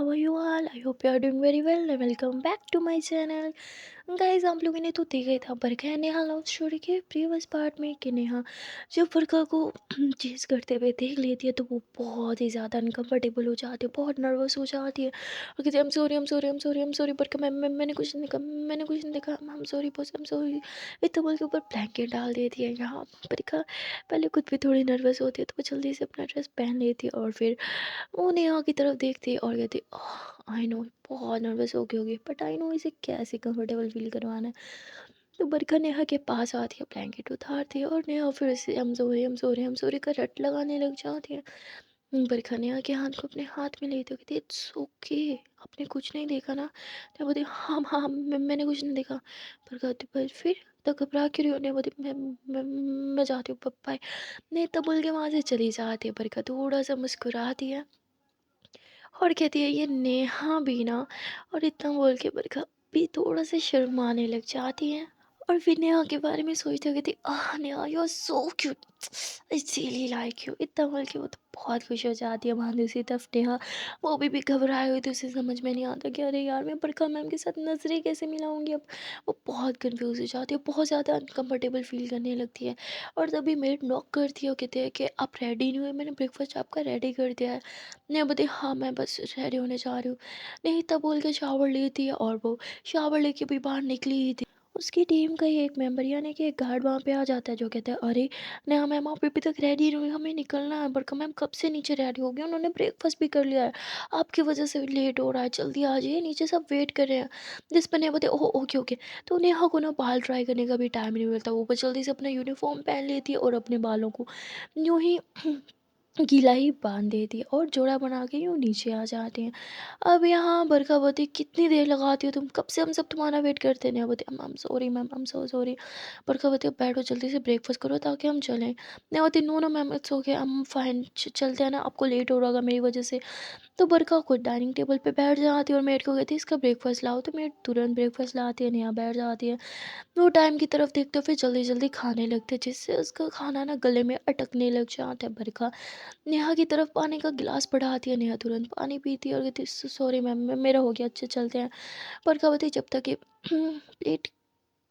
how are you all? I hope you are doing very well and welcome back to my channel. Guys आप लोगों ने तो देखा ही था बरखा और नेहा लव स्टोरी के प्रीवियस पार्ट में कि नेहा जब बरखा को चेज करते हुए देख लेती है तो वो बहुत ही ज़्यादा अनकंफर्टेबल हो जाती है, बहुत नर्वस हो जाती है और कहती है आई एम सॉरी बरखा, मैंने कुछ नहीं देखा, मैंने कुछ नहीं देखा, आई am sorry boss, I am sorry. इतना बोल के ऊपर ब्लैंकेट डाल देती है। यहाँ बरखा पहले खुद भी थोड़ी नर्वस होती है तो वो जल्दी से अपना ड्रेस पहन लेती है और फिर वो नेहा की तरफ देखती है और कहती आई नो बहुत नर्वस हो गई होगी बट आई नो इसे कैसे कंफर्टेबल फील करवाना है। तो बरखा नेहा के पास आती है, ब्लैंकेट उतारती है और नेहा फिर से हम सॉरी का रट लगाने लग जाती है। बरखा नेहा के हाथ को अपने हाथ में लेते हुए कहती है इट्स ओके, आपने कुछ नहीं देखा ना? नेहा बोलती हाँ हाँ मैंने कुछ नहीं देखा। बरखा कहती पर फिर तो घबरा क्यों रही हो? नेहा बोलती मैं मैं जाती हूँ बाय। नहीं तब बोल के वहाँ से चली जाती है। बरखा थोड़ा सा मुस्कुराती है और कहती है ये नेहा भी ना, और इतना बोल के बरखा भी थोड़ा सा शर्माने लग जाती है और फिर नेहा के बारे में सोचते हुए कहती ah Neha you are so cute, I really like you. इतना बोल के वो तो बहुत खुश हो जाती है। वहाँ दूसरी तरफ नेहा वो भी घबराई हुई थी, उसे समझ में नहीं आता कि अरे यार मैं बरखा मैम के साथ नजरें कैसे मिलाऊंगी अब। वो बहुत कंफ्यूज हो जाती है, बहुत ज़्यादा अनकंफर्टेबल फील करने लगती है और तभी मेड नॉक करती है। वो कहते हैं कि आप रेडी नहीं हुए, मैंने ब्रेकफास्ट आपका रेडी कर दिया है। नहीं बोलती हाँ मैं बस रेडी होने जा रही हूँ। नहीं तब बोल के शावर लेती है और वो शावर लेके भी बाहर निकली ही थी। उसकी टीम का ही एक मेंबर यानी कि एक गार्ड वहाँ पे आ जाता है जो कहता है अरे नेहा मैम आप अभी तक रेडी नहीं हुई, हमें निकलना है। बरका मैम कब से नीचे रेडी हो गई, उन्होंने ब्रेकफास्ट भी कर लिया है, आपकी वजह से लेट हो रहा है, जल्दी आ जाइए नीचे सब वेट कर रहे हैं। जिस पर नेहा बोलते ओह ओके ओके। तो नेहा को ना बाल ट्राई करने का भी टाइम नहीं मिलता, वो बस जल्दी से अपना यूनिफॉर्म पहन लेती है और अपने बालों को यूं ही गीला ही बांध देती है और जोड़ा बना के यूँ नीचे आ जाते हैं। अब यहाँ बरखा बोलती कितनी देर लगाती हो तुम, कब से हम सब तुम्हारा वेट करते हैं। बोलती I am sorry ma'am, I am so sorry. Barkha बोलती बैठो जल्दी से ब्रेकफास्ट करो ताकि हम चलें। नहीं बोलती no no ma'am it's okay, हम फाइन चलते हैं ना, आपको लेट हो रहा होगा मेरी वजह से। तो बरखा खुद डाइनिंग टेबल पे बैठ जाती है और मेड को कहती है इसका ब्रेकफास्ट लाओ, तो मेड तुरंत ब्रेकफास्ट लाती है, नेहा बैठ जाती है। वो टाइम की तरफ देखते हुए फिर जल्दी जल्दी खाने लगते हैं जिससे उसका खाना ना गले में अटकने लग जाता है। बरखा नेहा की तरफ पानी का गिलास बढ़ाती है, नेहा तुरंत पानी पीती है और कहती है सॉरी मैम मेरा हो गया, अच्छे चलते हैं। बरखा बोलती जब तक ये प्लेट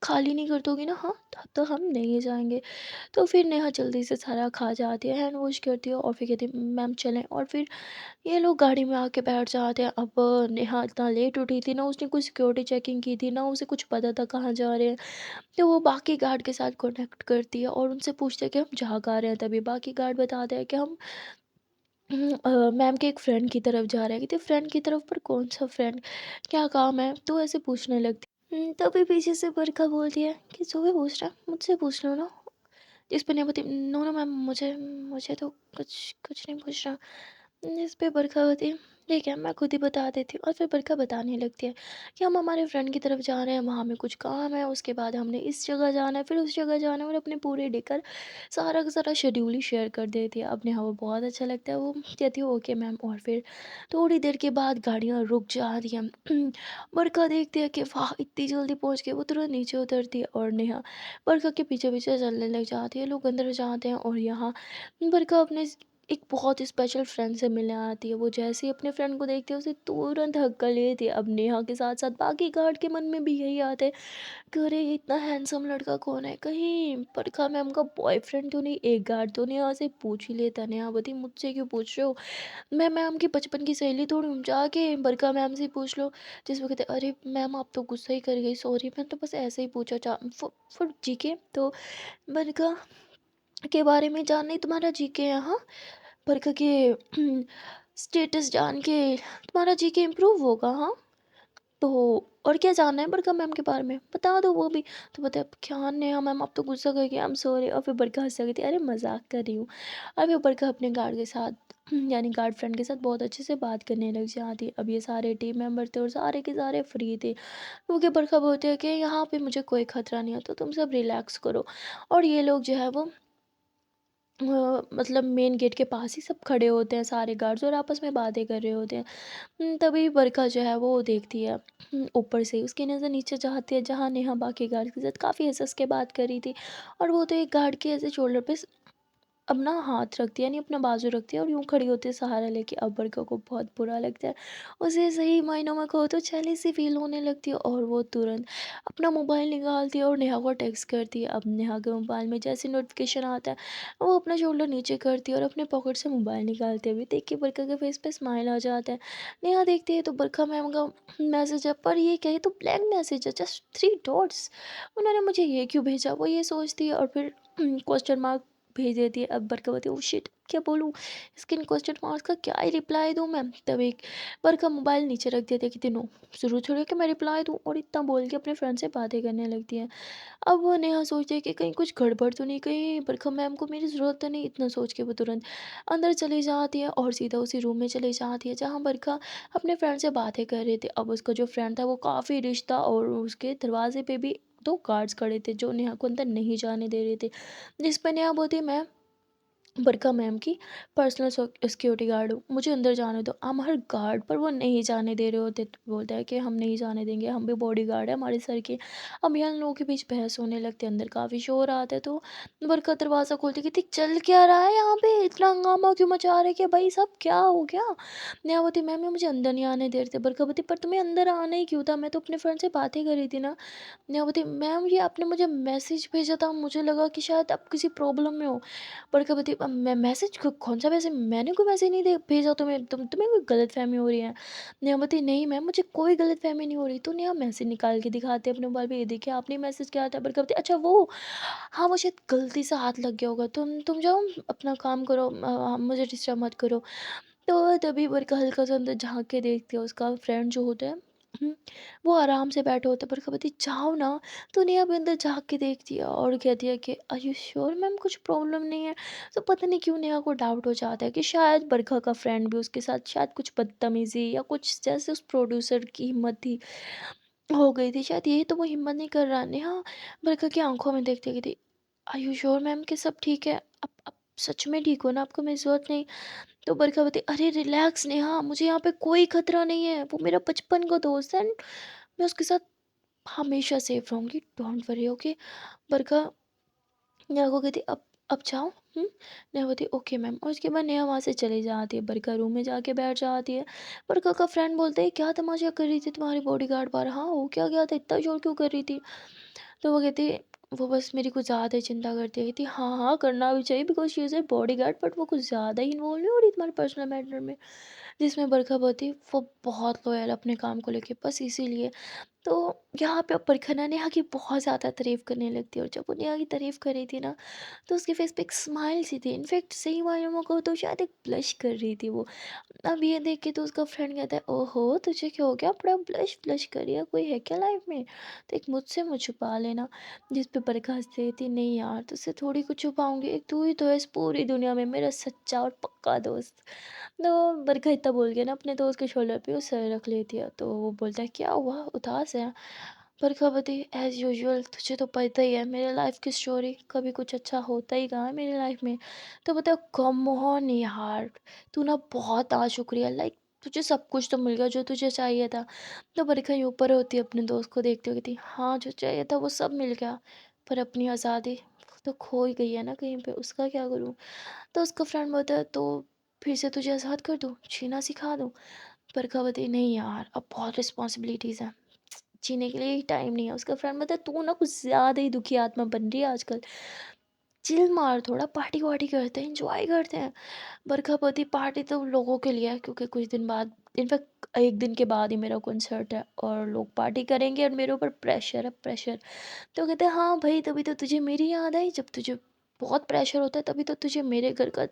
खाली नहीं कर दोगी ना, हाँ तब तक हम नहीं जाएंगे। तो फिर नेहा जल्दी से सारा खा जाती है, हैंड वॉश करती है और फिर कहती है मैम चलें। और फिर ये लोग गाड़ी में आके बैठ जाते हैं। अब नेहा इतना लेट उठी थी ना, उसने कुछ सिक्योरिटी चेकिंग की थी ना, उसे कुछ पता था कहाँ जा रहे हैं। तो वो बाकी गार्ड के साथ कॉन्टेक्ट करती है और उनसे पूछते हैं कि हम जहाँ आ रहे हैं। तभी बाकी गार्ड बताते हैं कि हम मैम के एक फ्रेंड की तरफ जा रहा है। कहते फ्रेंड की तरफ, पर कौन सा फ्रेंड, क्या काम है, तो ऐसे पूछने लगती। तभी पीछे से बरखा बोलती है कि जो भी पूछ रहा है मुझसे पूछ लो ना। इस पर नहीं बोलती नो नो मैम मुझे मुझे तो कुछ कुछ नहीं पूछ रहा। इस पे बरखा होती है ठीक है मैं खुद ही बता देती हूँ। और फिर बरखा बताने लगती है कि हम हमारे फ्रेंड की तरफ जा रहे हैं, वहाँ हमें कुछ काम है, उसके बाद हमने इस जगह जाना है, फिर उस जगह जाना है, और अपने पूरे डे का सारा का सारा शेड्यूल ही शेयर कर देती है। अब नेहा वो बहुत अच्छा लगता है, वो कहती है ओके मैम। और फिर थोड़ी देर के बाद गाड़ियाँ रुक जा रही हैं। बरखा देखती है कि वाह इतनी जल्दी पहुँच गए, वो तुरंत नीचे उतरती है और नेहा बरखा के पीछे पीछे चलने लग जाती है। लोग अंदर जाते हैं और यहाँ बरखा अपने एक बहुत स्पेशल फ्रेंड से मिलने आती है। वो जैसे ही अपने फ्रेंड को देखती है उसे तुरंत हक कर लेती है। अब नेहा के साथ साथ बाकी गार्ड के मन में भी यही आता है कि अरे ये इतना हैंडसम लड़का कौन है, कहीं बरखा मैम का बॉयफ्रेंड तो नहीं। एक गार्ड तो नेहा से पूछ ही लेता है, नेहा बोती मुझसे क्यों पूछ रहे हो, मैं मैम की बचपन की सहेली थोड़ी हूँ, जाके बरखा मैम से पूछ लो। जिस वो कहते अरे मैम आप तो गुस्सा ही कर गई, सॉरी मैं तो बस ऐसे ही पूछा चाह फुट जी के तो बरखा के बारे में जानने तुम्हारा जीके है हाँ। बरखा के स्टेटस जान के तुम्हारा जीके इम्प्रूव होगा हाँ। तो और क्या जानना है बरखा मैम के बारे में, बता दो वो भी। तो बता क्या नेहा मैम आप तो गुस्सा कर गई, आई एम सॉरी। और फिर बरखा हंस गई थी अरे मजाक कर रही हूँ। और फिर बरखा अपने गार्ड के साथ यानी गार्ड फ्रेंड के साथ बहुत अच्छे से बात करने लग जाती है। अब ये सारे टीम मेंबर थे और सारे के सारे फ्री थे, क्योंकि बरखा बोलते हैं कि यहाँ पे मुझे कोई खतरा नहीं है तो तुम सब रिलैक्स करो। और ये लोग जो है वो मतलब मेन गेट के पास ही सब खड़े होते हैं सारे गार्ड्स और आपस में बातें कर रहे होते हैं। तभी बरखा जो है वो देखती है ऊपर से ही उसकी नज़र नीचे जाती है जहाँ नेहा बाकी गार्ड के साथ काफ़ी हंस हंस के बात कर रही थी। और वो तो एक गार्ड के ऐसे शोल्डर पे अब ना हाथ रखती है, यानी अपना बाजू रखती है और यूँ खड़ी होती है सहारा लेके। अब बरखा को बहुत बुरा लगता है। उसे सही मायनों में कहो तो जेलसी फ़ील होने लगती है और वो तुरंत अपना मोबाइल निकालती है और नेहा को टेक्स्ट करती है। अब नेहा के मोबाइल में जैसे नोटिफ़िकेशन आता है, वो अपना शोल्डर नीचे करती है और अपने पॉकेट से मोबाइल निकालते हुए देख के बरखा के फेस पे स्माइल आ जाता है। नेहा देखती है तो बरखा मैम का मैसेज है, पर ये क्या, ये तो ब्लैंक मैसेज है, जस्ट 3 डॉट्स। उन्होंने मुझे ये क्यों भेजा? वो ये सोचती है और फिर क्वेश्चन मार्क भेज देती है। अब बरका बोलती है, ओह शिट! क्या बोलूँ? इसके क्वेश्चन मार्क्स का क्या ही रिप्लाई दूँ मैं? तब एक बरका मोबाइल नीचे रख देती है, कहती नो, ज़रूरत थोड़ी है कि मैं रिप्लाई दूँ, और इतना बोल के अपने फ्रेंड से बातें करने लगती है। अब वो नेहा सोचती है कि कहीं कुछ गड़बड़ तो नहीं, कहीं बरखा मैम को मेरी ज़रूरत तो नहीं। इतना सोच के वो तुरंत अंदर चली जाती है और सीधा उसी रूम में चली जाती है जहाँ बरखा अपने फ्रेंड से बातें कर रही थी। अब उसका जो फ्रेंड था वो काफ़ी रिच था और उसके दरवाजे पे भी 2 गार्ड्स खड़े थे जो नेहा को अंदर नहीं जाने दे रहे थे। जिस पे नेहा बोलती, मैं बरका मैम की पर्सनल सिक्योरिटी गार्ड हूँ, मुझे अंदर जाने दो, हम हर गार्ड, पर वो नहीं जाने दे रहे होते। तो बोलता है कि हम नहीं जाने देंगे, हम भी बॉडी गार्ड है हमारे सर के। अब यहाँ लोगों के बीच बहस होने लगती है, अंदर काफ़ी शोर आता है। तो बरका दरवाज़ा खोलती कहती, चल क्या रहा है यहाँ पे, इतना हंगामा क्यों मचा रहे, कि भाई सब क्या हो गया? नेहा बोलती, मैम ये मुझे अंदर नहीं आने दे रहे थे। बरका बोलती, पर तुम्हें अंदर आना ही क्यों था, मैं तो अपने फ्रेंड से बातें कर रही थी ना। नेहा बोलती, मैम ये आपने मुझे मैसेज भेजा था, मुझे लगा कि शायद आप किसी प्रॉब्लम में हो। बड़का मैं मैसेज कौन-सा मैसेज? मैंने कोई मैसेज नहीं दे भेजा तुम्हें, तुम्हें कोई गलतफ़हमी हो रही है। नेहा नहीं मैम, मुझे कोई गलतफ़हमी नहीं हो रही। तो नेहा मैसेज निकाल के दिखाते अपने मोबाइल पे, ये देखिए आपने मैसेज किया था। बड़का अच्छा वो, हाँ, वो शायद गलती से हाथ लग गया होगा। तुम जाओ अपना काम करो, मुझे डिस्टर्ब मत करो। तो तभी बरका हल्का-सा अंदर झाँक के देखती है, उसका फ्रेंड जो होता है, हुँ, वो आराम से बैठा होता है। बरका बोलती, जाओ ना। तो नेहा भी अंदर झाँक के देखती है और कहती है कि आर यू श्योर मैम, कुछ प्रॉब्लम नहीं है? तो पता नहीं क्यों नेहा को डाउट हो जाता है कि शायद बरखा का फ्रेंड भी उसके साथ शायद कुछ बदतमीज़ी या कुछ, जैसे उस प्रोड्यूसर की हिम्मत थी, हो गई थी शायद, ये तो वो हिम्मत नहीं कर रहा। नेहा बरखा की आँखों में देखते कहती, आर यू श्योर मैम कि सब ठीक है? आप सच में ठीक हो ना? आपको मेरी ज़रूरत नहीं? तो बरखा बोलती, अरे रिलैक्स नेहा, मुझे यहाँ पे कोई खतरा नहीं है, वो मेरा बचपन का दोस्त है एंड मैं उसके साथ हमेशा सेफ रहूँगी, डोंट वरी ओके। बरखा नेहा को कहती, अब जाओ। नेहा बोलती, ओके मैम। और उसके बाद नेहा वहाँ से चली जाती है, बरखा रूम में जाके बैठ जाती है। बरखा का फ्रेंड बोलता है, क्या तमाशा कर रही थी तुम्हारी बॉडीगार्ड बाहर? हाँ, हो क्या गया था, इतना शोर क्यों कर रही थी? तो वो कहती, वो बस मेरी कुछ ज़्यादा ही चिंता करती है। कहती, हाँ हाँ, करना भी चाहिए because she is a bodyguard, but वो कुछ ज़्यादा ही इन्वॉल्व नहीं हो रही तुम्हारे पर्सनल मैटर में। जिसमें बरखा बोलती, वो बहुत लॉयल अपने काम को लेके, बस इसीलिए। तो यहाँ पे अब बरखा ना नेहा की बहुत ज़्यादा तारीफ़ करने लगती है, और जब वो नेहा की तारीफ़ कर रही थी ना, तो उसके फेस पे एक स्माइल सी थी। इनफैक्ट सही मायनों में कहूँ तो शायद एक ब्लश कर रही थी वो। अब ये देख के तो उसका फ्रेंड कहता है, ओहो तुझे क्या हो गया, बड़ा ब्लश ब्लश कर रही है, कोई है क्या लाइफ में? तो एक मुझसे मुँह छुपा लेना। जिस पे बरखा हंसती रहती, नहीं यार तुझसे थोड़ी कुछ छुपाऊंगी, एक तू ही तो है इस पूरी दुनिया में मेरा सच्चा और पक्का दोस्त। तो बरखा इतना बोल के ना अपने दोस्त के शोल्डर पे वो सर रख लेती है। तो वो बोलता है, क्या हुआ, उदास है? बरखा बती, एज़ यूजुअल, तुझे तो पता ही है मेरे लाइफ की स्टोरी, कभी कुछ अच्छा होता ही कहाँ है मेरी लाइफ में। तो बता, कम ऑन यार, तू ना बहुत शुक्रिया, लाइक तुझे सब कुछ तो मिल गया जो तुझे चाहिए था। तो बरखा ही ऊपर होती है अपने दोस्त को देखते हुए, कहती, हाँ जो चाहिए था वो सब मिल गया, पर अपनी आज़ादी वो तो खो ही गई है ना कहीं पे, उसका क्या करूँ? तो उसका फ्रेंड बोलता है, तो फिर से तुझे आज़ाद कर दूँ, जीना सिखा दूँ? बरखा बोलती, नहीं यार अब बहुत रिस्पॉन्सिबिलिटीज़ हैं, जीने के लिए ही टाइम नहीं है। उसका फ्रेंड बोलता है, तू ना कुछ ज़्यादा ही दुखी आत्मा बन रही है आजकल, चिल मार थोड़ा, पार्टी वार्टी करते हैं, एंजॉय करते हैं। बरखा बोलती, पार्टी तो लोगों के लिए है, क्योंकि कुछ दिन बाद, इनफैक्ट एक दिन के बाद ही मेरा कॉन्सर्ट है और लोग पार्टी करेंगे और मेरे ऊपर प्रेशर है, प्रेशर। तो कहते हैं, हाँ भाई तभी तो तुझे मेरी याद आई, जब तुझे बहुत प्रेशर होता है तभी तो तुझे मेरे घर का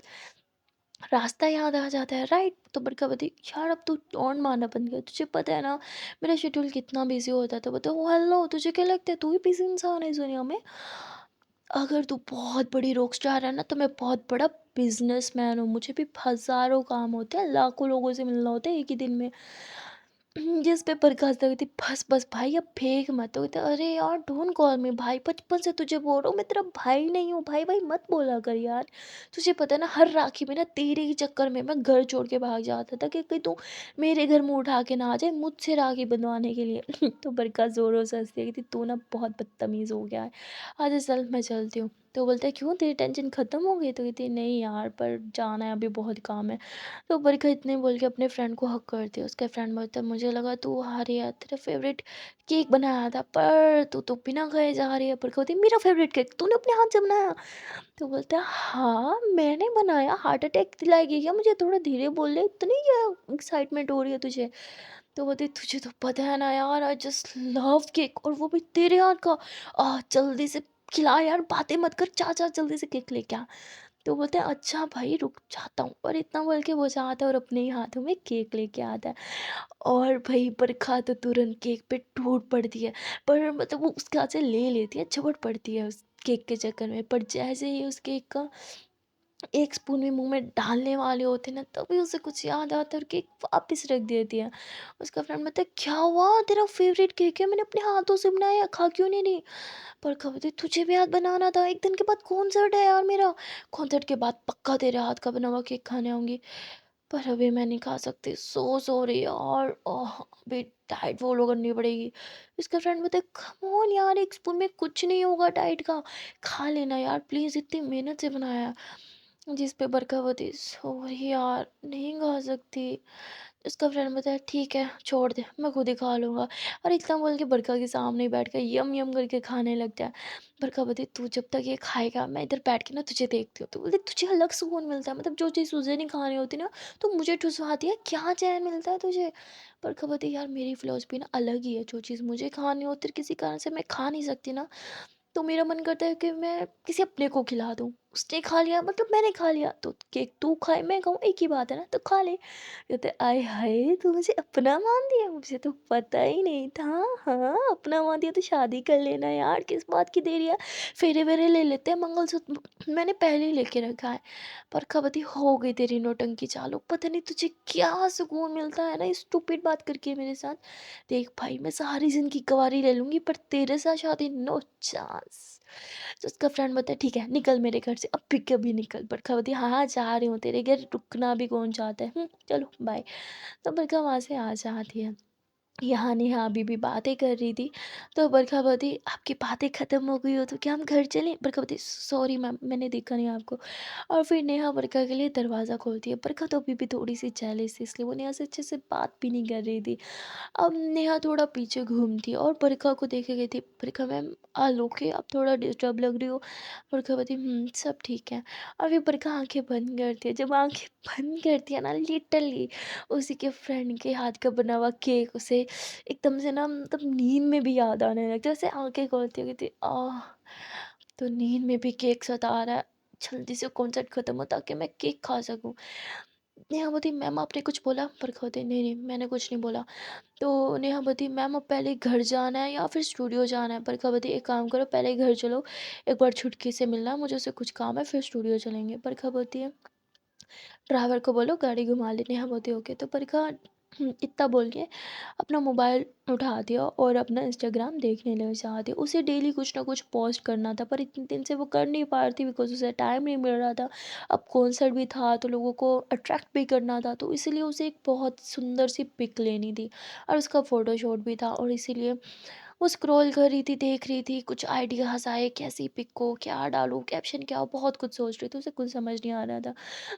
रास्ता याद आ जाता है, राइट? तो बरखा बोलती, यार अब तू टोन मारना बंद कर, तुझे पता है ना मेरा शेड्यूल कितना बिजी होता है। तो बोलते, ओ हेलो, तुझे क्या लगता है तू ही बिजी इंसान है इस दुनिया में? अगर तू बहुत बड़ी रॉक स्टार है ना, तो मैं बहुत बड़ा बिजनेसमैन हूँ, मुझे भी हजारों काम होते हैं, लाखों लोगों से मिलना होता है एक ही दिन में। जिस पे बर्खास्त हुई थी, बस बस भाई अब फेंक मत। तो कहते, अरे यार डोंट कॉल मी भाई, बचपन से तुझे बोल रहा हूँ मैं तेरा भाई नहीं हूँ, भाई भाई मत बोला कर यार। तुझे पता है ना, हर राखी में ना तेरे ही चक्कर में मैं घर छोड़ के भाग जाता था कि कहीं तू मेरे घर मुंह उठा के ना आ जाए मुझसे राखी बंधवाने के लिए। तो बरखा जोरों से हंसती है, कहती तू ना बहुत बदतमीज हो गया है, आज चल मैं चलती हूँ। तो बोलता है क्यों तेरी टेंशन ख़त्म हो गई? तो कहती है नहीं यार पर जाना है अभी बहुत काम है। तो बरखा इतने बोल के अपने फ्रेंड को हग कर दिया। उसका फ्रेंड बोलता है मुझे लगा तू हारी है, तेरा फ़ेवरेट केक बनाया था पर तू तो बिना खाए जा रही है। बरखा बोलती है मेरा फ़ेवरेट केक तूने अपने हाथ से बनाया? तो बोलता है हाँ मैंने बनाया, हार्ट अटैक दिलाएगी क्या मुझे? थोड़ा धीरे बोल ले, इतनी क्या एक्साइटमेंट हो रही है तुझे? तो बोलती तुझे तो पता है ना यार आई जस्ट लव केक और वो भी तेरे हाथ का। जल्दी से खिला यार, बातें मत कर, जा जल्दी से केक लेके आ। तो बोलते हैं अच्छा भाई रुक जाता हूँ, और इतना बोल के वो जाता है और अपने ही हाथों में केक लेके आता है। और भाई बरखा तो तुरंत केक पे टूट पड़ती है, पर मतलब वो उसके हाथ से ले लेती है, झपट पड़ती है उस केक के चक्कर में। पर जैसे ही उस केक का एक स्पून भी मुँह में डालने वाले होते हैं ना, तभी उसे कुछ याद आता है और केक वापस रख देती है। उसका फ्रेंड बोलता है क्या हुआ, तेरा फेवरेट केक है, मैंने अपने हाथों से बनाया, खा क्यों नहीं रही? पर कविता तुझे भी हाथ बनाना था, एक दिन के बाद कॉन्सर्ट है यार मेरा, कॉन्सर्ट के बाद पक्का तेरे हाथ का बना हुआ केक खाने आऊंगी, पर अभी मैं नहीं खा सकती, सो सॉरी यार, अभी डाइट फॉलो करनी पड़ेगी। इसका फ्रेंड बोलता है कम ऑन यार, एक स्पून में कुछ नहीं होगा डाइट का, खा लेना यार प्लीज़, इतनी मेहनत से बनाया। जिस पे बरखा होती सॉरी यार नहीं खा सकती। उसका फ्रेंड बताया ठीक है छोड़ दे, मैं खुद ही खा लूँगा। और इतना बोल के बरखा के सामने ही बैठ कर यम यम करके खाने लग जाए। बरखा बोलती तू जब तक ये खाएगा मैं इधर बैठ के ना तुझे देखती हूँ। तो बोलते तुझे अलग सुकून मिलता है, मतलब जो चीज़ तुझे नहीं खानी होती ना, तो मुझे ठुसवाती है, क्या चैन मिलता है तुझे? बरखा बोलती यार मेरी फिलोसफी ना अलग ही है, जो चीज़ मुझे खानी होती है किसी कारण से मैं खा नहीं सकती ना, तो मेरा मन करता है कि मैं किसी अपने को खिला दूँ। उसने खा लिया मतलब मैंने खा लिया, तो केक तू खाए मैं खाऊँ एक ही बात है ना, तो खा ले। कहते आय हाय तू मुझे अपना मान दिया, मुझे तो पता ही नहीं था। हाँ अपना मान दिया तो शादी कर लेना यार, किस बात की देरी है, फेरे वेरे ले लेते हैं, मंगलसूत्र मैंने पहले ही लेके रखा है। पर खबती हो गई तेरी नौटंकी चालू, पता नहीं तुझे क्या सुकून मिलता है ना स्टूपिड बात करके मेरे साथ। देख भाई मैं सारी जिंदगी गवारी ले लूंगी पर तेरे साथ शादी नो चांस। तो उसका फ्रेंड बोलता है ठीक है निकल मेरे घर से, अब भी कभी निकल। बरखा बोलती है हाँ हाँ जा रही हूँ तेरे घर, रुकना भी कौन चाहता है, चलो बाय। तो बरखा वहाँ से आ जाती है। यहाँ नेहा अभी भी बातें कर रही थी, तो बरखा बोलती आपकी बातें ख़त्म हो गई हो तो क्या हम घर चलें? बरखा बोलती सॉरी मैम मैंने देखा नहीं आपको। और फिर नेहा बरखा के लिए दरवाज़ा खोलती है। बरखा तो अभी भी थोड़ी सी जेलस थी, इसलिए वो नेहा से अच्छे से बात भी नहीं कर रही थी। अब नेहा थोड़ा पीछे घूमती है और बरखा को देखे गई थी, बरखा मैम ओके आप थोड़ा डिस्टर्ब लग रही हो? बरखा बोलती सब ठीक है। और फिर बरखा आंखें बंद करती है, जब आंखें बंद करती है ना लिटरली उसी के फ्रेंड के हाथ का बना हुआ केक उसे एकदम से ना मतलब नींद में भी याद आने लगता है। जैसे आंखें खोलती है कहती तो नींद में भी केक सता रहा है, जल्दी से कॉन्सर्ट खत्म हो ताकि मैं केक खा सकूं। नेहा बोलती मैम आपने कुछ बोला? बरखा बोलती नहीं नहीं मैंने कुछ नहीं बोला। तो नेहा बोलती मैम अब पहले घर जाना है या फिर स्टूडियो जाना है? बरखा बोलती एक काम करो पहले घर चलो, एक बार छुटकी से मिलना है मुझे, उससे कुछ काम है, फिर स्टूडियो चलेंगे। बरखा बोलती है ड्राइवर को बोलो गाड़ी घुमा ले। नेहा बोलती ओके। तो बरखा इतना बोल के अपना मोबाइल उठा दिया और अपना इंस्टाग्राम देखने लग जाती। उसे डेली कुछ ना कुछ पोस्ट करना था पर इतने दिन से वो कर नहीं पा रही थी बिकॉज उसे टाइम नहीं मिल रहा था। अब कॉन्सर्ट भी था तो लोगों को अट्रैक्ट भी करना था, तो इसीलिए उसे एक बहुत सुंदर सी पिक लेनी थी और उसका फ़ोटोशूट भी था, और इसीलिए वो स्क्रॉल कर रही थी, देख रही थी कुछ आइडियाज़ आए कैसी पिक को क्या डालूँ, कैप्शन क्या हो, बहुत कुछ सोच रही थी, उसे कुछ समझ नहीं आ रहा था।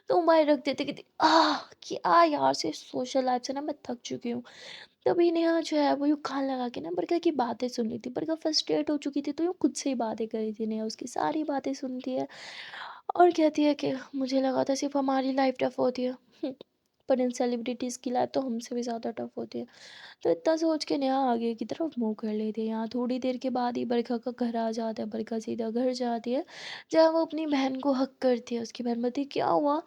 तो मोबाइल रख देते कि क्या यार से सोशल लाइफ से ना मैं थक चुकी हूँ। तभी नेहा जो है वो यूँ कान लगा के ना बरखा की बातें सुन रही थी। बरखा फ्रस्ट्रेट हो चुकी थी तो यूँ खुद से ही बातें कर रही थी। नेहा उसकी सारी बातें सुनती है और कहती है कि मुझे लगा था सिर्फ हमारी लाइफ टफ होती है, पर इन सेलिब्रिटीज़ की लाइफ तो हमसे भी ज़्यादा टफ होती है। तो इतना सोच के नेहा आगे की तरफ मुँह कर लेती है। यहाँ थोड़ी देर के बाद ही बरखा का घर आ जाता है। बरखा सीधा घर जाती है जहाँ वो अपनी बहन को हक करती है। उसकी बहन बोलती है क्या हुआ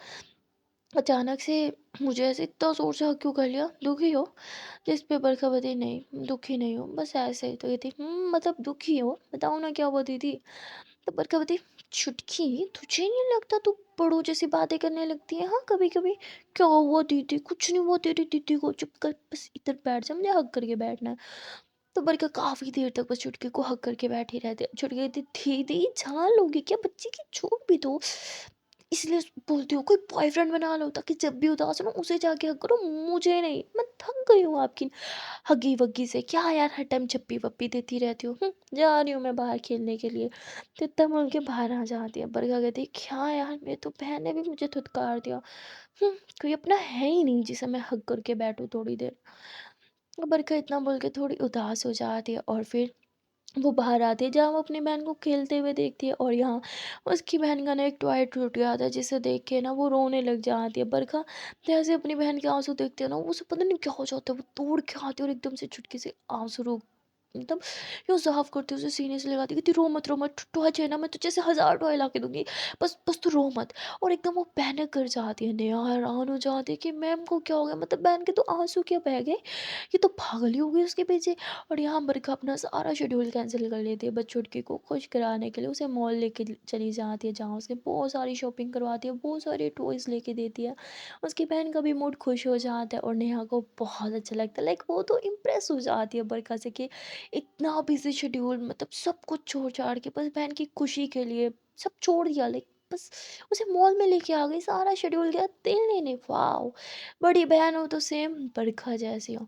अचानक से, मुझे ऐसे इतना ज़ोर से हक क्यों कर लिया, दुखी हो? जिस पे बरखा बोलती नहीं दुखी नहीं हूँ बस ऐसे ही। तो कहती मतलब दुखी हो, बताओ ना क्या हुआ दीदी? तो बरखा बोलती छुटकी तुझे नहीं लगता तू बड़ों जैसी बातें करने लगती है? हाँ कभी कभी। क्या हुआ दीदी? कुछ नहीं हुआ तेरी दीदी को, चुप कर बस इधर बैठ जा, मुझे हक करके बैठना है। तो बरखा काफ़ी देर तक बस चुटकी को हक करके बैठी रहती है। छुटकी कहती दीदी जान लोगी क्या, बच्ची की छूट भी दो, इसलिए बोलती हूँ कोई बॉयफ्रेंड बना लो ताकि जब भी उदास हो ना उसे जाके हग करो, मुझे नहीं। मैं थक गई हूँ आपकी हगी वगी से। क्या यार हर टाइम चप्पी वप्पी देती रहती हो। जा रही हूँ मैं बाहर खेलने के लिए। तो इतना बोल के बाहर आ जाती है। बरखा कहती है क्या यार मेरी तो बहन ने भी मुझे धुतकार दिया। कोई अपना है ही नहीं जिसे मैं हग करके बैठूँ थोड़ी देर। बरखा इतना बोल के थोड़ी उदास हो जाती है और फिर वो बाहर आती है जहाँ वो अपनी बहन को खेलते हुए देखती है, और यहाँ उसकी बहन का ना एक टॉय टूट गया था जिसे देख के ना वो रोने लग जाती है। बरखा जैसे अपनी बहन के आंसू देखती है ना उसे पता नहीं क्या हो जाता है, वो तोड़ के आती है और एकदम से चुटकी से आंसू रोक एकदम यूँ साफ करती है, उसे सीने से लगाती है, कहती रो मत टॉय है ना, मैं तुझे से 1000 टॉय ला के दूंगी, बस बस तू रो मत। और एकदम वो पैनिक कर जाती है, नेहा हैरान हो जाती है कि मैम को क्या हो गया, मतलब बहन के तो आंसू क्या बह गए, ये तो पागल ही हो गई उसके पीछे। और यहाँ बरखा अपना सारा शेड्यूल कैंसिल कर लेती है बस चुटकी को खुश कराने के लिए। उसे मॉल लेके चली जाती है जहाँ उसके बहुत सारी शॉपिंग करवाती है, बहुत सारे टॉयज़ लेके देती है। उसकी बहन का भी मूड खुश हो जाता है और नेहा को बहुत अच्छा लगता है। लाइक वो तो इम्प्रेस हो जाती है बरखा से कि इतना बिजी शेड्यूल, मतलब सब कुछ छोड़ छाड़ के बस बहन की खुशी के लिए सब छोड़ दिया। लाइक बस उसे मॉल में लेके आ गई, सारा शेड्यूल गया तेल लेने। वाह, बड़ी बहन हो तो सेम बरखा जैसी हो।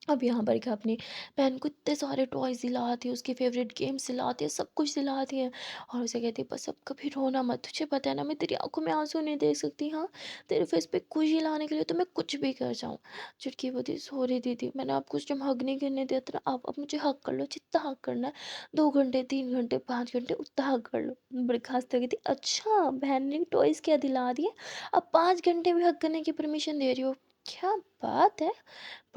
अब यहाँ पर क्या अपनी बहन को इतने सारे टॉयज़ दिलाती है, उसके फेवरेट गेम्स दिलाती है, सब कुछ दिलाती है। और उसे कहती है बस अब कभी रोना मत, तुझे पता है ना मैं तेरी आंखों में आंसू नहीं देख सकती। हाँ, तेरे फेस पे खुशी लाने के लिए तो मैं कुछ भी कर जाऊँ। चुटकी बोली सॉरी दीदी, मैंने आपको उस टाइम हग नहीं करने दिया था ना, आप अब मुझे हग कर लो, जितना हग करना है, 2 घंटे 3 घंटे 5 घंटे उतना हग कर लो। बर्खास्त हो गई थी। अच्छा, बहन ने टॉयज़ क्या दिला दिए, अब 5 घंटे भी हग करने की परमिशन दे रही हो, क्या बात है,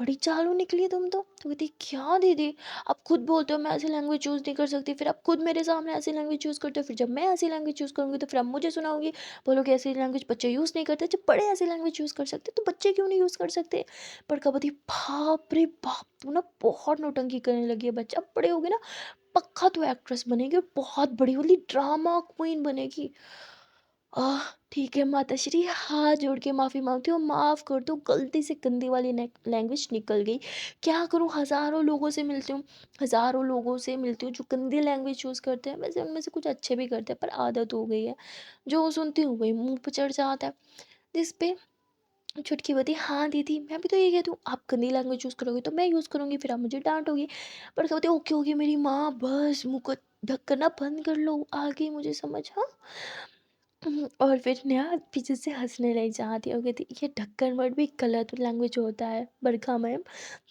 बड़ी चालू निकली तुम तो कहती क्या दीदी, आप खुद बोलते हो मैं ऐसी लैंग्वेज चूज़ नहीं कर सकती, फिर आप खुद मेरे सामने ऐसी लैंग्वेज चूज़ करते हो, फिर जब मैं ऐसी लैंग्वेज चूज़ करूँगी तो फिर आप मुझे सुनाओगी, बोलोगे ऐसी लैंग्वेज बच्चे यूज़ नहीं करते, जब बड़े ऐसी लैंग्वेज चूज़ कर सकते तो बच्चे क्यों नहीं यूज़ कर सकते। पर कबती बाप रे बाप, तू ना बहुत नौटंकी करने लगी है, बच्चा बड़े हो गए ना पक्का तो एक्ट्रेस बनेगी और बहुत बड़ी वाली ड्रामा क्वीन बनेगी। आह! ठीक है माताश्री, हाथ जोड़ के माफ़ी माँगती हूँ, माफ़ कर दो, गलती से गंदी वाली लैंग्वेज निकल गई। क्या करूँ, हज़ारों लोगों से मिलती हूँ, हज़ारों लोगों से मिलती हूँ जो गंदी लैंग्वेज चूज़ करते हैं, वैसे उनमें से कुछ अच्छे भी करते हैं पर आदत हो गई है। जो सुनती हूँ वही मुँह पे चढ़ जाता है। जिस पे चुटकी बधी, हाँ दीदी मैं भी तो ये कहती हूँ, आप गंदी लैंग्वेज चूज़ करोगे तो मैं यूज़ करूँगी, फिर आप मुझे डाँटोगी। पर क्या बोलते हैं, ओके ओके मेरी माँ, बस मुँह को ढक कर ना बंद कर लो, आ गई मुझे समझ, हाँ। और फिर नेहा पीछे से हँसने लग जाती है और कहती ये ढक्कन वर्ड भी गलत लैंग्वेज होता है बरखा मैम।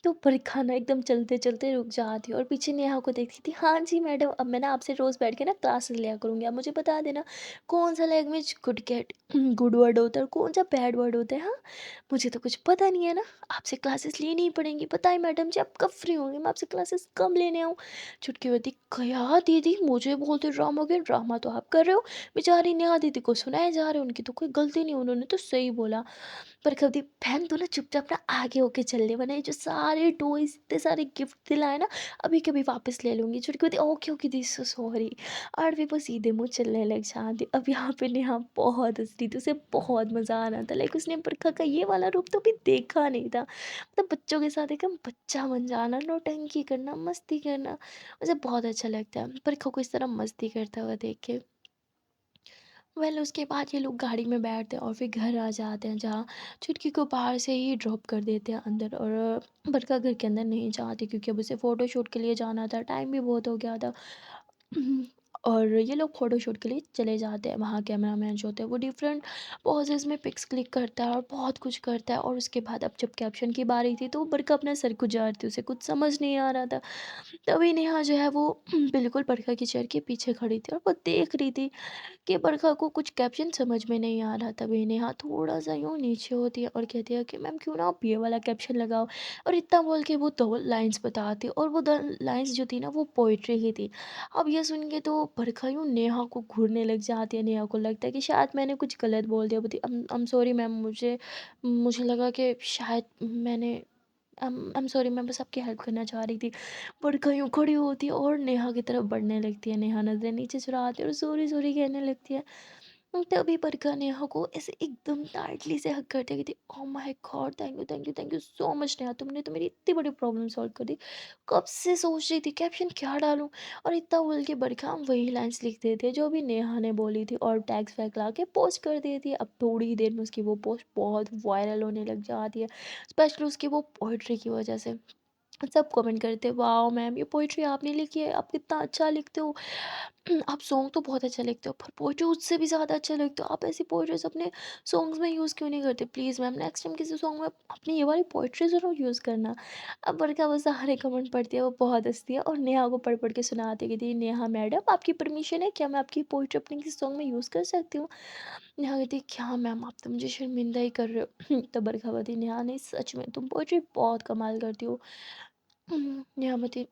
तो बरखा ना एकदम चलते-चलते रुक जाती है और पीछे नेहा को देखती थी, हाँ जी मैडम, अब मैं ना आपसे रोज़ बैठ के ना क्लासेस लिया करूँगी। आप मुझे बता देना कौन-सा लैंग्वेज गुड वर्ड होता है और कौन-सा बैड वर्ड होता है, हाँ? मुझे तो कुछ पता नहीं है ना, आपसे क्लासेस लेनी ही पड़ेंगी। बताइए मैडम जी आप कब फ्री होंगी? मैं आपसे क्लासेस कब लेने आऊँ? छुटकी होती, क्या दीदी मुझे बोलते ड्रामा के, ड्रामा तो आप कर रहे हो। बेचारी नेहा दीदी को सुनाए जा रहे हैं, उनकी तो कोई गलती नहीं, उन्होंने तो सही बोला। पर कभी बहन तो ना चुपचाप ना आगे होके चलने वाला है, जो सारे टॉयज इतने सारे गिफ्ट दिलाए ना अभी कभी वापस ले लूंगी। छुटकी होती ओके ओके दी सो सॉरी, और भी वो सीधे मुँह चलने लग जाती। अब यहाँ पे नेहा बहुत हंस रही थी, उसे बहुत मज़ा आ रहा था, लाइक उसने बरखा का ये वाला रूप तो अभी देखा नहीं था। मतलब बच्चों के साथ एकदम बच्चा बन जाना, नौटंकी करना, मस्ती करना, मुझे बहुत अच्छा लगता है बरखा को इस तरह मस्ती करता हुआ देख के। उसके बाद ये लोग गाड़ी में बैठते हैं और फिर घर आ जाते हैं जहाँ छुटकी को बाहर से ही ड्रॉप कर देते हैं अंदर, और बरका घर के अंदर नहीं जाती क्योंकि अब उसे फ़ोटोशूट के लिए जाना था, टाइम भी बहुत हो गया था। और ये लोग फ़ोटोशूट के लिए चले जाते हैं, वहाँ कैमरामैन जो होते हैं वो डिफरेंट पोजेज़ में पिक्स क्लिक करता है और बहुत कुछ करता है, और उसके बाद अब जब कैप्शन की बारी थी तो वो बरका अपना सर खुजारती, उसे कुछ समझ नहीं आ रहा था। तभी नेहा जो है वो बिल्कुल बरखा की चेयर के पीछे खड़ी थी और वो देख रही थी कि बरखा को कुछ कैप्शन समझ में नहीं आ रहा। तभी नेहा थोड़ा सा यूँ नीचे होती है और कहती है कि मैम क्यों ना आप ये वाला कैप्शन लगाओ, और इतना बोल के वो 2 लाइन्स बताती है, और वो 2 लाइन्स जो थी ना वो पोइट्री ही थी। अब ये सुन के तो बरखा यूँ नेहा को घूरने लग जाती है, नेहा को लगता है कि शायद मैंने कुछ गलत बोल दिया, बोलती आई एम सॉरी मैम, मुझे मुझे लगा कि शायद मैंने आई एम सॉरी, मैं बस आपकी हेल्प करना चाह रही थी। बरखा यूँ खड़ी होती है और नेहा की तरफ बढ़ने लगती है, नेहा नज़रें नीचे चुराती है और सॉरी सॉरी कहने लगती है। तभी बरखा नेहा को ऐसे एकदम टाइटली से हग करते कहती, oh my God, thank you so much Neha, तुमने तो मेरी इतनी बड़ी प्रॉब्लम सॉल्व कर दी। कब से सोच रही थी कैप्शन क्या डालूं। और इतना बोल के बरखा वही लाइंस लिख देते जो भी नेहा ने बोली थी और टैग्स वैग ला के पोस्ट कर दी थी। अब थोड़ी ही देर में उसकी वो पोस्ट बहुत वायरल होने लग जाती है, स्पेशली उसकी वो पोइट्री की वजह से। सब कमेंट करते, वाओ मैम ये पोइट्री आपने लिखी है, आप कितना अच्छा लिखते हो। आप सॉन्ग तो बहुत अच्छा लिखते हो पर पोइट्री उससे भी ज़्यादा अच्छा लिखते हो, आप ऐसी पोइट्रीज अपने सॉन्ग्स में यूज़ क्यों नहीं करते, प्लीज़ मैम नेक्स्ट टाइम किसी सॉन्ग में अपनी ये वाली पोइट्री ज़रूर यूज़ करना। अब बरका वो सारे कमेंट पढ़ती है, वो बहुत हंसती है और नेहा को पढ़ पढ़ के सुनाती है कि थी, नेहा मैडम आपकी परमिशन है क्या, मैं आपकी पोइट्री अपने किसी सॉन्ग में यूज़ कर सकती हूँ। नेहा कहती है, क्या मैम आप तो मुझे शर्मिंदा ही कर रहे हो। तो बरखा बोलती, नेहा नहीं सच में तुम पोइट्री बहुत कमाल करती हो। नियामती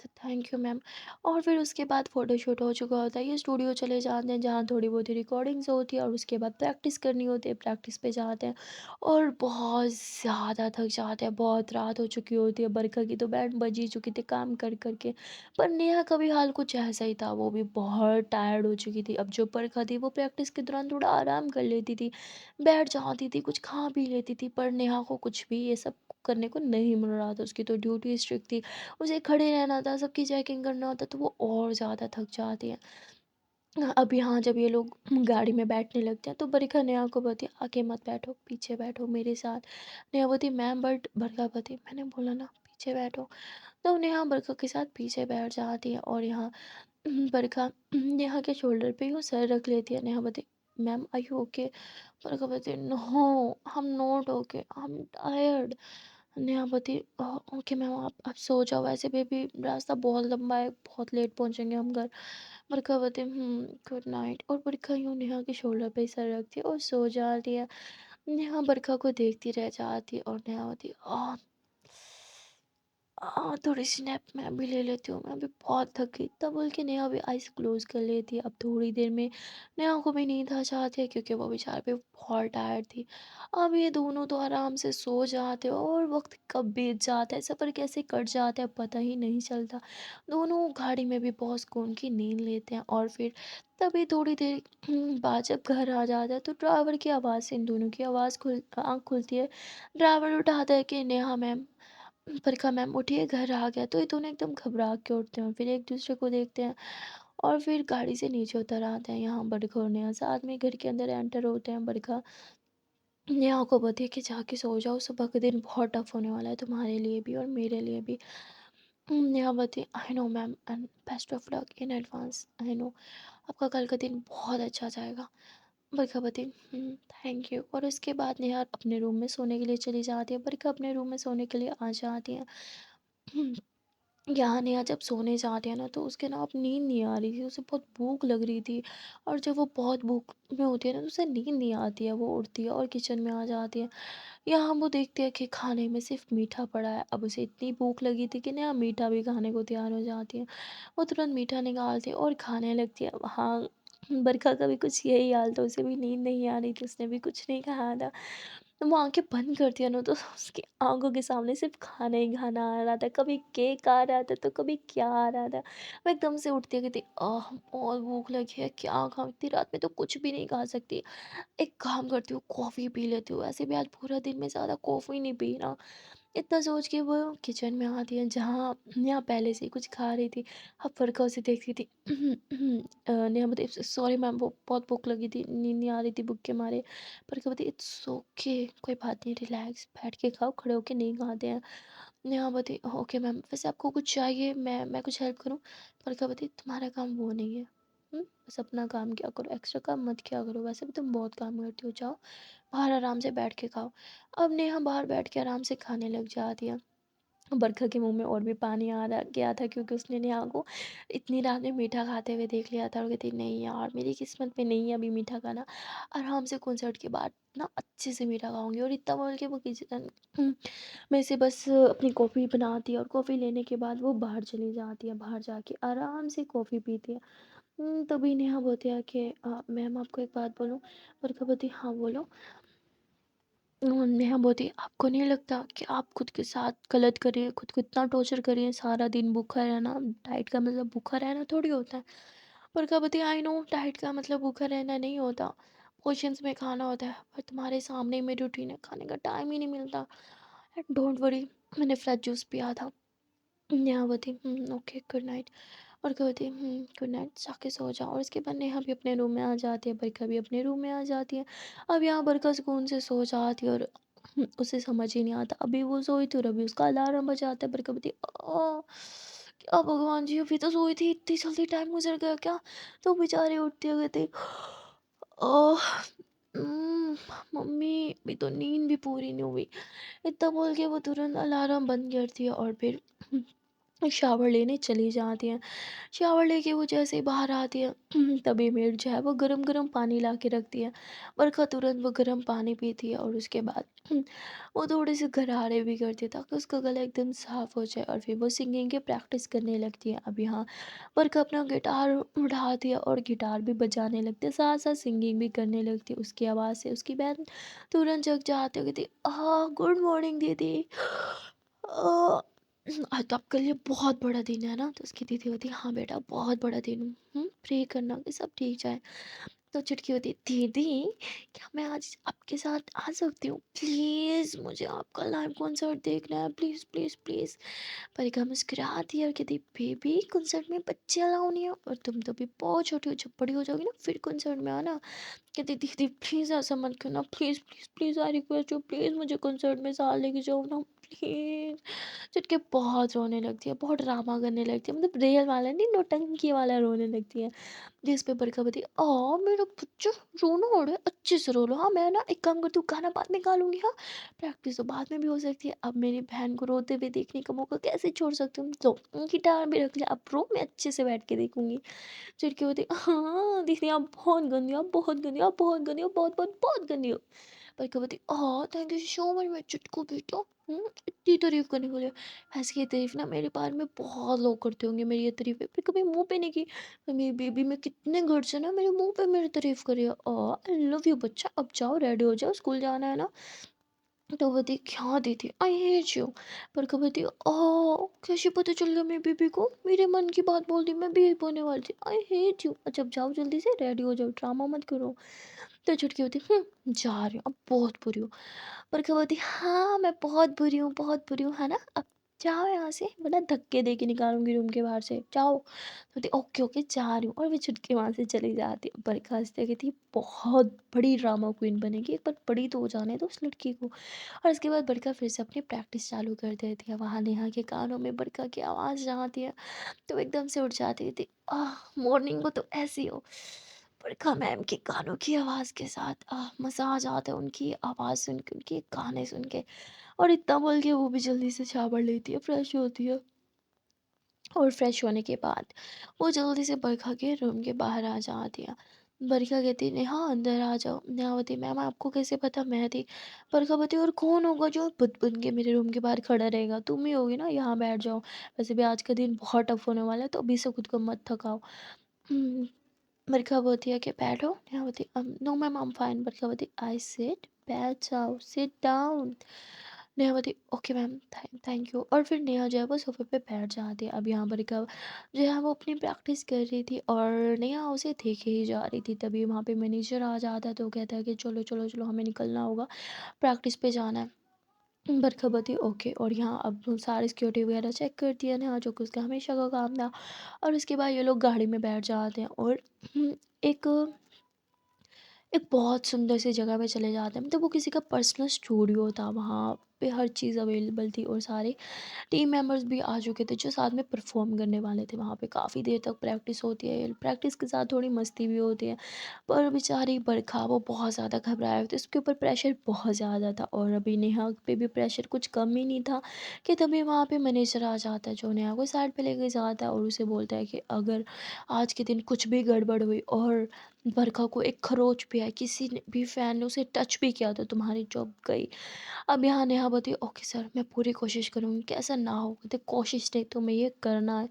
थैंक यू मैम। और फिर उसके बाद फ़ोटोशूट हो चुका होता है, ये स्टूडियो चले जाते हैं जहाँ थोड़ी बहुत रिकॉर्डिंग्स होती है और उसके बाद प्रैक्टिस करनी होती है, प्रैक्टिस पे जाते हैं और बहुत ज़्यादा थक जाते हैं, बहुत रात हो चुकी होती है, बरखा की तो बैंड बज ही चुकी थी काम कर कर के। पर नेहा का भी हाल कुछ ऐसा ही था, वो भी बहुत टायर्ड हो चुकी थी। अब जो बरखा थी वो प्रैक्टिस के दौरान थोड़ा आराम कर लेती थी, बैठ जाती थी, कुछ खा पी लेती थी, पर नेहा को कुछ भी ये सब करने को नहीं मिल रहा था, उसकी तो ड्यूटी स्ट्रिक्ट थी, उसे खड़े रहना था, सबकी चेकिंग करना होता, तो वो और ज़्यादा थक जाती है। अब यहाँ जब ये लोग गाड़ी में बैठने लगते हैं तो बरखा नेहा को बोलती है, आगे मत बैठो, पीछे बैठो मेरे साथ। नेहा बोलती, मैम बट बरखा बोलती, मैंने बोला ना पीछे बैठो। तो नेहा बरखा के साथ पीछे बैठ जाती है और यहाँ बरखा नेहा के शोल्डर पे यूँ सर रख लेती है। नेहा बोलती, ma'am I you okay. Barkha बोलती, no I am not okay, I am tired. नेहापति ओके मैम आप सो जाओ, वैसे भी रास्ता बहुत लंबा है, बहुत लेट पहुंचेंगे हम घर। बरखावती गुड नाइट। और बरखा यूँ नेहा के शोल्डर पे सर रखती है और सो जाती है। नेहा बरखा को देखती रह जाती है और नेहा होती थोड़ी सी नैप मैं भी ले लेती हूँ, मैं भी बहुत थक गई, तब बोल के नेहा भी आइज़ क्लोज कर लेती है। अब थोड़ी देर में नेहा को भी नींद आ जाती है क्योंकि वो बेचारे पे बहुत टायर्ड थी। अब ये दोनों तो आराम से सो जाते हैं और वक्त कब बीत जाता है, सफ़र कैसे कट जाता है पता ही नहीं चलता। दोनों गाड़ी में भी बहुत सुकून की नींद लेते हैं और फिर तभी थोड़ी देर बाद जब घर आ जाता है तो ड्राइवर की आवाज़ से इन दोनों की आँख खुलती है। ड्राइवर उठाता है कि नेहा मैम, बरखा मैम उठिए घर आ गया। तो ये दोनों एकदम घबरा के उठते हैं, फिर एक दूसरे को देखते हैं और फिर गाड़ी से नीचे उतर आते हैं। यहाँ बरखा और नेहा साथ में घर के अंदर एंटर होते हैं। बरखा नेहा को बोलती है कि जाके सो जाओ, सुबह का दिन बहुत टफ होने वाला है तुम्हारे लिए भी और मेरे लिए भी। नेहा बोलती, I know ma'am and best of luck in advance, I know आपका कल का दिन बहुत अच्छा जाएगा। बरखा बोलती, थैंक यू। और उसके बाद नेहा अपने रूम में सोने के लिए चली जाती है, बरखा अपने रूम में सोने के लिए आ जाती है। यहाँ नेहा जब सोने जाती है ना तो उसके ना अब नींद नहीं आ रही थी, उसे बहुत भूख लग रही थी। और जब वो बहुत भूख में होती है ना तो उसे नींद नहीं आती है, वो उठती है और किचन में आ जाती है। यहाँ वो देखती है कि खाने में सिर्फ मीठा पड़ा है। अब उसे इतनी भूख लगी थी कि नेहा मीठा भी खाने को तैयार हो जाती है। वो तुरंत मीठा निकालती है और खाने लगती है। हाँ, बरखा का भी कुछ यही हाल था, उसे भी नींद नहीं आ रही थी, उसने भी कुछ नहीं खाया था। तो वो आँखें बंद करती है ना तो उसकी आँखों के सामने सिर्फ़ खाना ही खाना आ रहा था। कभी केक आ रहा था तो कभी क्या आ रहा था। वो एकदम से उठती है, कहती, बहुत भूख लगी है, क्या खाऊँ? इतनी रात में तो कुछ भी नहीं खा सकती। एक काम करती हूँ, कॉफ़ी पी लेती हूँ। वैसे भी आज पूरा दिन मैं ज़्यादा कॉफ़ी नहीं पी ना। इतना सोच के वो किचन में आती है जहाँ नेहा पहले से ही कुछ खा रही थी। अब फ़रका उसे देखती थी। नेहा बोलती, सॉरी मैम वो बहुत भूख लगी थी, नींद नहीं आ रही थी भूख के मारे। फ़रका बोलती, इट्स ओके कोई बात नहीं, रिलैक्स बैठ के खाओ, खड़े होके नहीं खाते हैं। नेहा बोलती, ओके मैम वैसे आपको कुछ चाहिए, मैं कुछ हेल्प करूँ? फ़रका बोलती, तुम्हारा काम वो नहीं है। बस अपना काम किया करो, एक्स्ट्रा काम मत किया करो, वैसे भी तुम बहुत काम करती हो, जाओ बाहर आराम से बैठ के खाओ। अब नेहा बाहर बैठ के आराम से खाने लग जाती है। बरखा के मुँह में और भी पानी आ रहा गया था क्योंकि उसने नेहा को इतनी रात में मीठा खाते हुए देख लिया था और कहती, नहीं यार मेरी किस्मत में नहीं है अभी मीठा खाना, आराम से कॉन्सर्ट के बाद ना अच्छे से मीठा खाऊंगी। और इतना बोल के वो किचन में से बस अपनी कॉफ़ी बनाती है और कॉफ़ी लेने के बाद वो बाहर चली जाती है। बाहर जाके आराम से कॉफ़ी पीती है। तभी नेहा बोलती है कि मैम आपको एक बात बोलूँ? बरखा बोलती, हाँ बोलो। नेहा बोलती, आपको नहीं लगता कि आप खुद के साथ गलत कर रही है, खुद को इतना टॉर्चर कर रही है, सारा दिन भूखा रहना, डाइट का मतलब भूखा रहना थोड़ी होता है। बरखा बताती आई नो डाइट का मतलब भूखा रहना नहीं होता, पोर्शंस में खाना होता है, पर तुम्हारे सामने ही मेरी रूटीन है, खाने का टाइम ही नहीं मिलता। डोंट वरी, मैंने फ्रेश जूस पिया था। नेहा बोती ओके गुड नाइट। और कहती गुड नाइट, जाके सो जाओ। और उसके बाद नेहा भी अपने रूम में आ जाती है, बरखा भी अपने रूम में आ जाती है। अब यहाँ बरखा सुकून से सो जाती है और उसे समझ ही नहीं आता, अभी वो सोई थी और अभी उसका अलार्म बजाता है। बरखा बोती क्या भगवान जी, अभी तो सोई थी, इतनी जल्दी टाइम गुजर गया क्या? तो बेचारी उठती है, कहती ओह मम्मी अभी तो नींद भी पूरी नहीं हुई। इतना बोल के वो तुरंत अलार्म बंद करती है और फिर शावर लेने चली जाती हैं। शावर लेके वो जैसे ही बाहर आती है तभी मेड जो है वो गरम गरम पानी ला के रखती है। बरखा तुरंत वो गरम पानी पीती है और उसके बाद वो थोड़े से गरारे भी करती है ताकि उसका गला एकदम साफ हो जाए और फिर वो सिंगिंग की प्रैक्टिस करने लगती है। अब यहाँ बरखा अपना गिटार उठाती है और गिटार भी बजाने लगती है, साथ साथ सिंगिंग भी करने लगती है। उसकी आवाज़ से उसकी बहन तुरंत जग जाती है, कहती गुड मॉर्निंग दीदी। आज तो आपके लिए बहुत बड़ा दिन है ना? तो उसकी दीदी होती है हाँ बेटा बहुत बड़ा दिन प्रे करना कि सब ठीक जाए। तो चुटकी होती है दीदी, क्या मैं आज आपके साथ आ सकती हूँ प्लीज़? मुझे आपका लाइव कॉन्सर्ट देखना है, प्लीज़ प्लीज़ प्लीज़। परिका मुस्कुराती है और कहती बेबी कॉन्सर्ट में बच्चे अलाउ नहीं है और तुम तो अभी बहुत छोटी हो, जब बड़ी हो जाओगी ना फिर कॉन्सर्ट में आना। कहती दीदी प्लीज़ ऐसा मत करना, please please please I request you, please मुझे कॉन्सर्ट में साथ लेके जाओ ना प्लीज़। चुटकी बहुत रोने लगती है, बहुत ड्रामा करने लगती है, मतलब रियल वाला नहीं, नौटंकी वाला रोने लगती है। जिस पे बरखा बती मेरा बच्चा रोना हो रहा है, अच्छे से रो लो। हाँ मैं ना एक काम करती हूँ, गाना बाद में गा लूंगी। हाँ प्रैक्टिस तो बाद में भी हो सकती है, अब मेरी बहन को रोते हुए देखने का मौका कैसे छोड़ सकती हूँ? तो गिटार भी रख लिया, अब रो मैं अच्छे से बैठ के देखूंगी। चिड़की होती हाँ दीदी आप बहुत गंदी हो, आप बहुत गंदी हो, आप बहुत गंदी हो, बहुत बहुत बहुत गंदी हो। पर कभी थैंक यू सो मच मैं चुटकू बेटा। इतनी तारीफ करने के लिए। ऐसी ये तारीफ ना मेरे बारे में बहुत लोग करते होंगे, मेरी ये तारीफ पर कभी मुंह पे नहीं की। पर मेरी बेबी में कितने घर से ना मेरे मुंह पे मेरी तारीफ करी है। आई लव यू बच्चा, अब जाओ रेडी हो जाओ, स्कूल जाना है ना। तो वो थी क्या दी थी आई हेट यू। पर कभी थी कैसे पता चल गया मेरी बेबी को, मेरे मन की बात बोल दी, मैं भी होने वाली थी, आई हेट यू। अच्छा अब जाओ जल्दी से रेडी हो जाओ, ड्रामा मत करो। तो छुटकी होती जा रही हूँ अब बहुत बुरी हूँ। पर क्या बोलती हाँ मैं बहुत बुरी हूँ, बहुत बुरी हूँ है ना, अब जाओ यहाँ से वरना धक्के दे के निकालूंगी रूम के बाहर से, जाओ। तो बोलती ओके ओके जा रही हूँ और वे छुटकी वहाँ से चली जाती है। बरखा हंसते कहती बहुत बड़ी ड्रामा क्वीन बनेगी, एक बार बड़ी तो हो जाने दो उस लड़की को। और उसके बाद बरखा फिर से अपनी प्रैक्टिस चालू कर देती है। वहाँ नेहा के कानों में बरखा की आवाज़ जाती है तो वो एकदम से उठ जाती थी। मॉर्निंग को तो ऐसी हो। बरखा मैम के गानों की आवाज़ के साथ मज़ा आ जाता है, उनकी आवाज़ सुन के, उनके गाने सुन के। और इतना बोल के वो भी जल्दी से शावर लेती है, फ्रेश होती है। और फ्रेश होने के बाद वो जल्दी से बरखा के रूम के बाहर आ जाती है। बरखा कहती नेहा अंदर आ जाओ। नेहा बोती मैम आपको कैसे पता मैं थी? बरखा बोती और कौन होगा जो बुत बन के मेरे रूम के बाहर खड़ा रहेगा? तुम ही होगी ना, यहाँ बैठ जाओ। वैसे भी आज का दिन बहुत टफ होने वाला है तो अभी से खुद को मत थकाओ। हम्म, बरखा बोती है कि बैठो। नेहा बोती no ma'am I am fine. Barkha बोती आई सिट, बैठ जाओ, सिट डाउन। नेहा बोती ओके मैम थैंक यू। और फिर नेहा जो है वो सोफे पे बैठ जाती है। अब यहाँ बरखा जो है वो अपनी प्रैक्टिस कर रही थी और नेहा उसे देखे ही जा रही थी। तभी वहाँ पे मैनेजर आ जाता है तो वो कहता है कि चलो चलो चलो हमें निकलना होगा, प्रैक्टिस पे जाना है। बरखा बोती ओके। और यहाँ अब वो सारी सिक्योरिटी वगैरह चेक करती है नेहा, जो कि उसका हमेशा का काम था। और उसके बाद ये लोग गाड़ी में बैठ जाते हैं और एक एक बहुत सुंदर सी जगह पे चले जाते हैं, मतलब वो किसी का पर्सनल स्टूडियो था, वहाँ पे हर चीज़ अवेलेबल थी और सारे टीम मेंबर्स भी आ चुके थे जो साथ में परफॉर्म करने वाले थे। वहाँ पे काफ़ी देर तक प्रैक्टिस होती है, प्रैक्टिस के साथ थोड़ी मस्ती भी होती है। पर बेचारी बरखा वो बहुत ज़्यादा घबराए हुए थे, उसके ऊपर प्रेशर बहुत ज़्यादा था और अभी नेहा पे भी प्रेशर कुछ कम ही नहीं था कि तभी वहाँ पे मैनेजर आ जाता है जो नेहा को साइड पे लेके जाता है और उसे बोलता है कि अगर आज के दिन कुछ भी गड़बड़ हुई और बरखा को एक खरोच भी आई, किसी ने भी फैन ने उसे टच भी किया तो तुम्हारी जॉब गई। अब यहाँ नेहा बोलती है ओके सर मैं पूरी कोशिश करूँगी कैसा ना हो। कहते कोशिश नहीं तुम्हें ये करना है।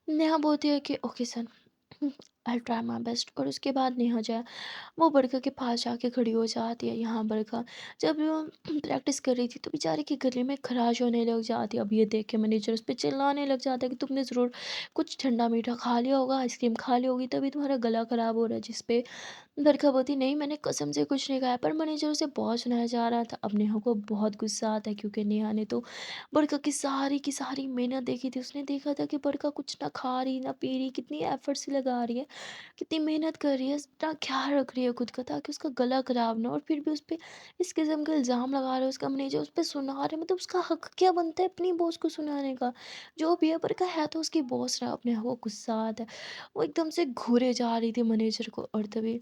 नेहा बोलती है कि okay sir I try my best. और उसके बाद नेहा जो है वो बरखा के पास जाके खड़ी हो जाती है। यहाँ बरखा जब प्रैक्टिस कर रही थी तो बेचारे के गले में खराश होने लग जाती है। अब ये देख के मैनेजर उस पर चिल्लाने लग जाता है कि तुमने ज़रूर कुछ ठंडा मीठा खा लिया होगा, आइसक्रीम खा ली होगी, तभी तुम्हारा गला ख़राब हो रहा है। जिस पे बरखा बोलती नहीं, मैंने कसम से कुछ नहीं खाया, पर मैनेजर उसे बहुत सुनाया जा रहा था। अब नेहा को बहुत गुस्सा आता है क्योंकि नेहा ने तो बरखा की सारी मेहनत देखी थी। उसने देखा था कि बरखा कुछ ना खा रही ना पी रही, कितनी एफर्ट से लगा रही है, कितनी मेहनत कर रही है, इतना ख्याल रख रही है खुद का ताकि उसका गला खराब ना हो, और फिर भी उस पे इस किस्म का इल्ज़ाम लगा रहा है उसका मैनेजर, उस पे सुना रहा है। मतलब उसका हक क्या बनता है अपनी बॉस को सुनाने का? जो भी है, बरखा है तो उसकी बॉस ना। अपने वो गुस्सा आता है, वो एकदम से घूरे जा रही थी मैनेजर को। और तभी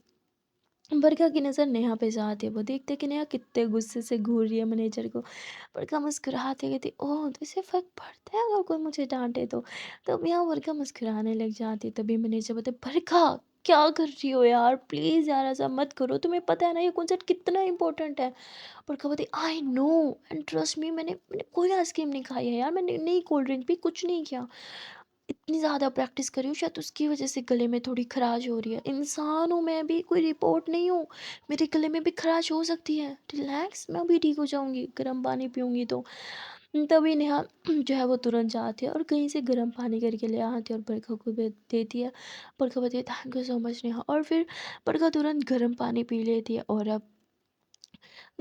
बरखा की नज़र नेहा पे जाती है। वो देखते कि नेहा कितने गुस्से से घूर रही है मैनेजर को। बरखा मुस्कुराते कहती ओह, तो इसे फ़र्क पड़ता है अगर कोई मुझे डांटे तो। तब यहाँ बरखा मुस्कुराने लग जाती है। तभी मैनेजर बोलते बरखा क्या कर रही हो यार, प्लीज़ यार ऐसा मत करो, तुम्हें पता है ना ये कॉन्सर्ट कितना इंपॉर्टेंट है। बरखा बोलती I know and trust me, मैंने कोई आइसक्रीम नहीं खाई है यार, मैंने नई कोल्ड ड्रिंक भी कुछ नहीं किया, इतनी ज़्यादा प्रैक्टिस करी हूँ, शायद उसकी वजह से गले में थोड़ी खराश हो रही है। इंसान हूँ मैं भी, कोई रिपोर्ट नहीं हूँ, मेरे गले में भी खराश हो सकती है। रिलैक्स, मैं भी ठीक हो जाऊँगी, गर्म पानी पीऊँगी तो। तभी नेहा जो है वो तुरंत जाती है और कहीं से गर्म पानी करके ले आती है और बरखा को भी देती है। बरखा बोलती है thank you so much Neha, और फिर बरखा तुरंत गर्म पानी पी लेती है। और अब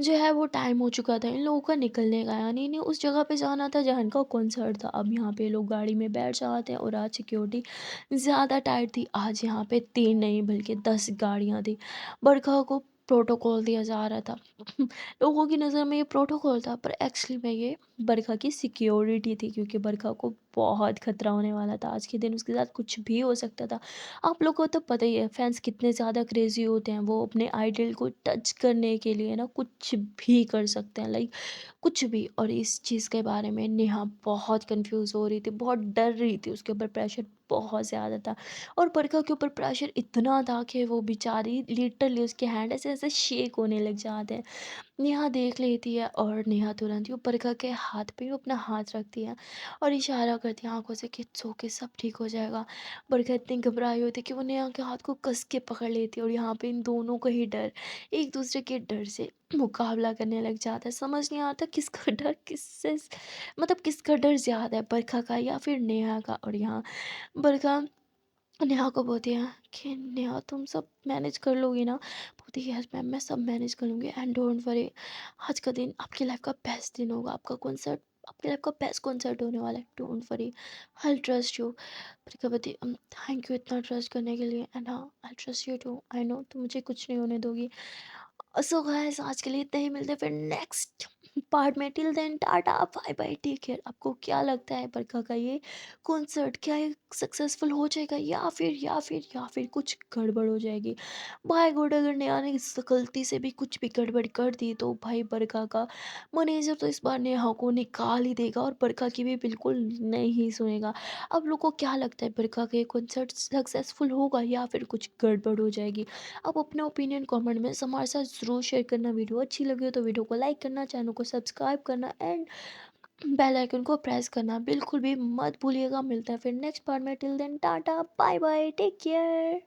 जो है वो टाइम हो चुका था इन लोगों का निकलने का, यानी इन्हें उस जगह पे जाना था जहाँ इनका कॉन्सर्ट था। अब यहाँ पे लोग गाड़ी में बैठ जाते हैं और आज सिक्योरिटी ज़्यादा टाइट थी। आज यहाँ पे 3 नहीं बल्कि 10 गाड़ियाँ थी। बरखा को प्रोटोकॉल दिया जा रहा था। लोगों की नज़र में ये प्रोटोकॉल था, पर एक्चुअली में ये बरखा की सिक्योरिटी थी, क्योंकि बरखा को बहुत खतरा होने वाला था। आज के दिन उसके साथ कुछ भी हो सकता था। आप लोग को तो पता ही है फैंस कितने ज़्यादा क्रेज़ी होते हैं, वो अपने आइडल को टच करने के लिए ना कुछ भी कर सकते हैं, लाइक कुछ भी। और इस चीज़ के बारे में नेहा बहुत कंफ्यूज हो रही थी, बहुत डर रही थी, उसके ऊपर प्रेशर बहुत ज़्यादा था। और बरखा के ऊपर प्रेशर इतना था कि वो बेचारी लिटरली उसके हैंड ऐसे ऐसे शेक होने लग जाते हैं। नेहा देख लेती है और नेहा तुरंत ही वो बरखा के हाथ पे वो अपना हाथ रखती है और इशारा करती है आंखों से कि इट्स ओके, सब ठीक हो जाएगा। बरखा इतनी घबराई होती है कि वो नेहा के हाथ को कस के पकड़ लेती है, और यहाँ पे इन दोनों का ही डर एक दूसरे के डर से मुकाबला करने लग जाता है। समझ नहीं आता किसका डर किससे, मतलब किसका डर ज़्यादा है, बरखा का या फिर नेहा का। और यहाँ बरखा नेहा को बोलती है कि नेहा तुम सब मैनेज कर लोगी ना? बोलती है यस मैम, मैं सब मैनेज कर लूँगी एंड डोंट वरी, आज का दिन आपकी लाइफ का बेस्ट दिन होगा, आपका कॉन्सर्ट आपकी लाइफ का बेस्ट कॉन्सर्ट होने वाला है, don't worry, I trust you. प्रिका बोलती थैंक यू इतना ट्रस्ट करने के लिए, एंड हाँ I trust you too, I know तुम मुझे कुछ नहीं होने दोगी। सो गाइस आज के लिए इतना ही, मिलते हैं फिर नेक्स्ट पार्ट में। Till then tata bye bye take care. आपको क्या लगता है बरखा का ये कॉन्सर्ट क्या ये सक्सेसफुल हो जाएगा या फिर कुछ गड़बड़ हो जाएगी? बाय गॉड, अगर नेहा ने गलती से भी कुछ भी गड़बड़ कर दी तो भाई बरखा का मैनेजर तो इस बार नेहा को निकाल ही देगा और बरखा की भी बिल्कुल नहीं सुनेगा। अब लोगों को क्या लगता है बरखा का ये कॉन्सर्ट सक्सेसफुल होगा या फिर कुछ गड़बड़ हो जाएगी? आप अपना ओपिनियन कमेंट में हमारे साथ ज़रूर शेयर करना। वीडियो अच्छी लगी हो तो वीडियो को लाइक करना, चैनल को सब्सक्राइब करना एंड बेल आइकन को प्रेस करना बिल्कुल भी मत भूलिएगा। मिलता है फिर नेक्स्ट पार्ट में। Till then tata bye bye take care.